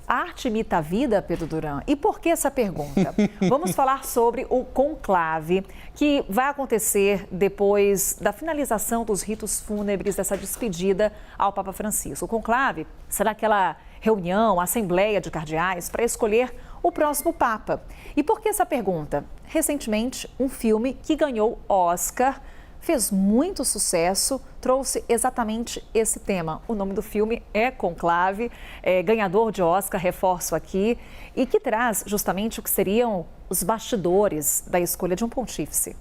a arte imita a vida, Pedro Duran? E por que essa pergunta? Vamos falar sobre o conclave, que vai acontecer depois da finalização dos ritos fúnebres, dessa despedida ao Papa Francisco. O conclave será aquela reunião, assembleia de cardeais para escolher o próximo Papa. E por que essa pergunta? Recentemente, um filme que ganhou Oscar fez muito sucesso, trouxe exatamente esse tema. O nome do filme é Conclave, ganhador de Oscar, reforço aqui, e que traz justamente o que seriam os bastidores da escolha de um pontífice.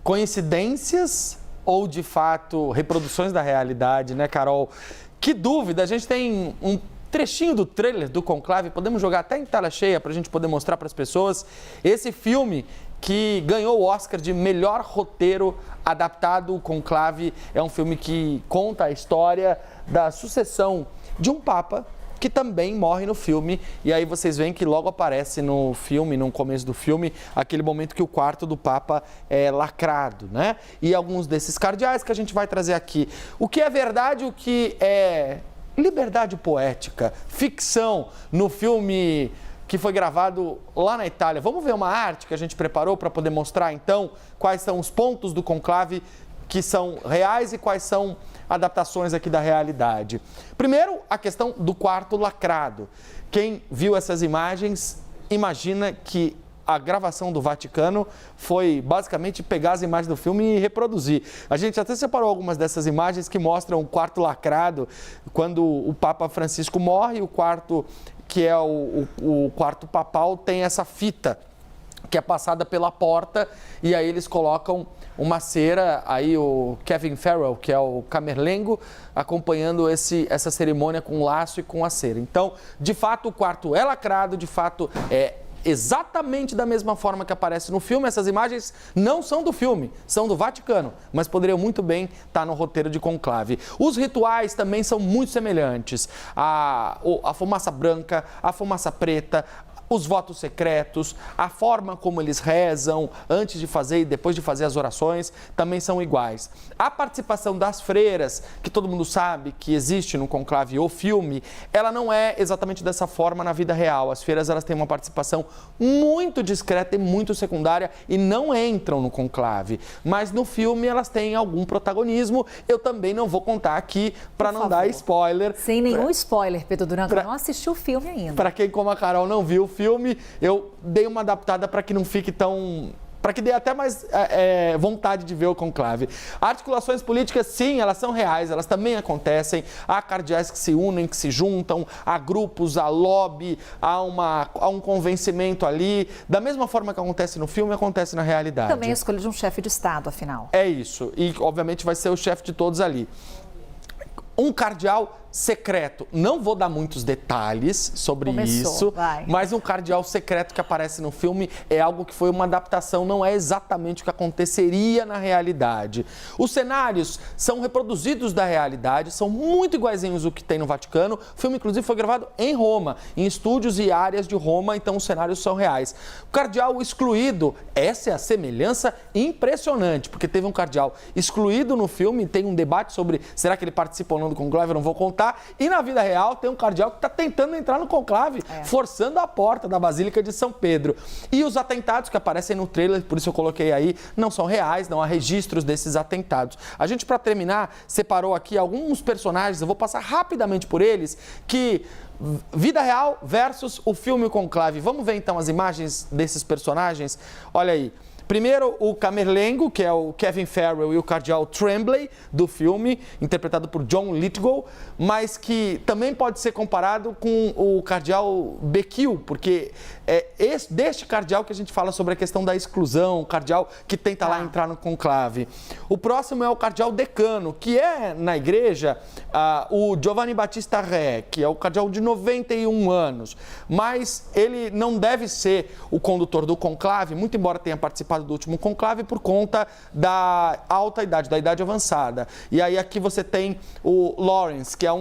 Coincidências ou, de fato, reproduções da realidade, né, Carol? Que dúvida! A gente tem um trechinho do trailer do Conclave, podemos jogar até em tela cheia para a gente poder mostrar para as pessoas esse filme que ganhou o Oscar de melhor roteiro adaptado. O Conclave é um filme que conta a história da sucessão de um Papa que também morre no filme. E aí vocês veem que logo aparece no filme, no começo do filme, aquele momento que o quarto do Papa é lacrado, né? E alguns desses cardeais que a gente vai trazer aqui. O que é verdade, o que é liberdade poética, ficção no filme que foi gravado lá na Itália. Vamos ver uma arte que a gente preparou para poder mostrar, então, quais são os pontos do conclave que são reais e quais são adaptações aqui da realidade. Primeiro, a questão do quarto lacrado. Quem viu essas imagens imagina que a gravação do Vaticano foi basicamente pegar as imagens do filme e reproduzir. A gente até separou algumas dessas imagens que mostram o quarto lacrado, quando o Papa Francisco morre, o quarto que é o quarto papal tem essa fita que é passada pela porta e aí eles colocam uma cera, aí o Kevin Farrell, que é o camerlengo, acompanhando essa cerimônia com o laço e com a cera. Então, de fato, o quarto é lacrado, de fato é exatamente da mesma forma que aparece no filme. Essas imagens não são do filme, são do Vaticano, mas poderiam muito bem estar no roteiro de Conclave. Os rituais também são muito semelhantes. A fumaça branca, a fumaça preta, os votos secretos, a forma como eles rezam antes de fazer e depois de fazer as orações também são iguais. A participação das freiras, que todo mundo sabe que existe no conclave ou filme, ela não é exatamente dessa forma na vida real. As freiras, elas têm uma participação muito discreta e muito secundária e não entram no conclave. Mas no filme elas têm algum protagonismo. Eu também não vou contar aqui para não dar spoiler. Sem nenhum spoiler, Pedro Duran, eu não assisti o filme ainda. Para quem, como a Carol, não viu o filme, eu dei uma adaptada para que não fique tão... para que dê até mais vontade de ver o conclave. Articulações políticas, sim, elas são reais, elas também acontecem. Há cardeais que se unem, que se juntam, há grupos, há lobby, há um convencimento ali. Da mesma forma que acontece no filme, acontece na realidade. Também a escolha de um chefe de Estado, afinal. É isso, e obviamente vai ser o chefe de todos ali. Um cardeal secreto. Não vou dar muitos detalhes sobre isso, mas um cardeal secreto que aparece no filme é algo que foi uma adaptação, não é exatamente o que aconteceria na realidade. Os cenários são reproduzidos da realidade, são muito iguaizinhos ao que tem no Vaticano. O filme, inclusive, foi gravado em Roma, em estúdios e áreas de Roma, então os cenários são reais. O cardeal excluído, essa é a semelhança impressionante, porque teve um cardeal excluído no filme, tem um debate sobre será que ele participa ou não do conclave, eu não vou contar. E na vida real tem um cardeal que está tentando entrar no conclave, forçando a porta da Basílica de São Pedro. E os atentados que aparecem no trailer, por isso eu coloquei aí, não são reais, não há registros desses atentados. A gente, para terminar, separou aqui alguns personagens, eu vou passar rapidamente por eles, que... vida real versus o filme Conclave. Vamos ver então as imagens desses personagens? Olha aí. Primeiro, o camerlengo, que é o Kevin Farrell e o cardeal Tremblay do filme, interpretado por John Lithgow, mas que também pode ser comparado com o cardeal Becquil, porque é deste cardeal que a gente fala sobre a questão da exclusão, o cardeal que tenta lá entrar no conclave. O próximo é o cardeal decano, que é, na igreja, o Giovanni Battista Re, que é o cardeal de 91 anos, mas ele não deve ser o condutor do conclave, muito embora tenha participado participado do último conclave por conta da alta idade, da idade avançada. E aí aqui você tem o Lawrence, que é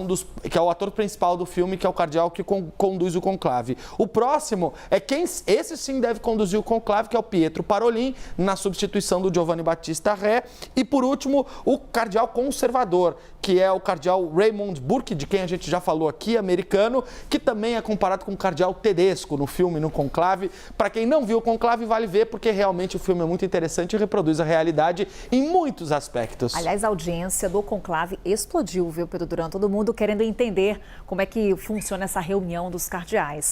o ator principal do filme, que é o cardeal que conduz o conclave. O próximo é esse sim deve conduzir o conclave, que é o Pietro Parolin, na substituição do Giovanni Battista Re. E por último, o cardeal conservador, que é o cardeal Raymond Burke, de quem a gente já falou aqui, americano, que também é comparado com o cardeal Tedesco no filme, no conclave. Para quem não viu o conclave, vale ver, porque realmente o filme é muito interessante e reproduz a realidade em muitos aspectos. Aliás, a audiência do conclave explodiu, viu, Pedro Duran? Todo mundo querendo entender como é que funciona essa reunião dos cardeais.